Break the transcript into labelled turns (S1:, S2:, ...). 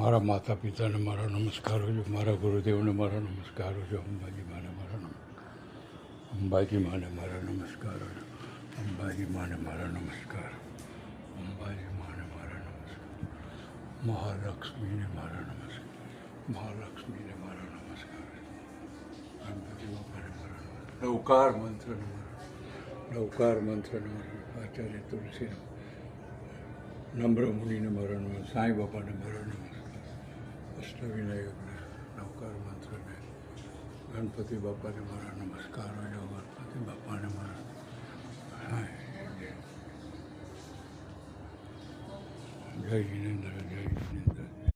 S1: મારા માતા પિતાને મારા નમસ્કારો છે, મારા ગુરુદેવને મારા નમસ્કારો છે, અંબાજી માને મારા નમસ્કારો છે, અંબાજી માને મારા નમસ્કાર, અંબાજી માને મારા નમસ્કાર, મહાલક્ષ્મીને મારા નમસ્કાર, મહાલક્ષ્મીને મારા નમસ્કાર, ગણપતિ બાપાને મારા નમસ્કાર, નવકાર મંત્રને મારા આચાર્ય તુલસીને, નમ્ર મુનિને મારા નમસ્કાર, સાંઈ બાપાને મારા નમસ્કાર, અષ્ટવિનાયકને, નવકાર મંત્રને, ગણપતિ બાપાને મારા નમસ્કાર હોય, ગણપતિ બાપાને મારા જય જિનેન્દ્ર, જય જિનેન્દ્ર.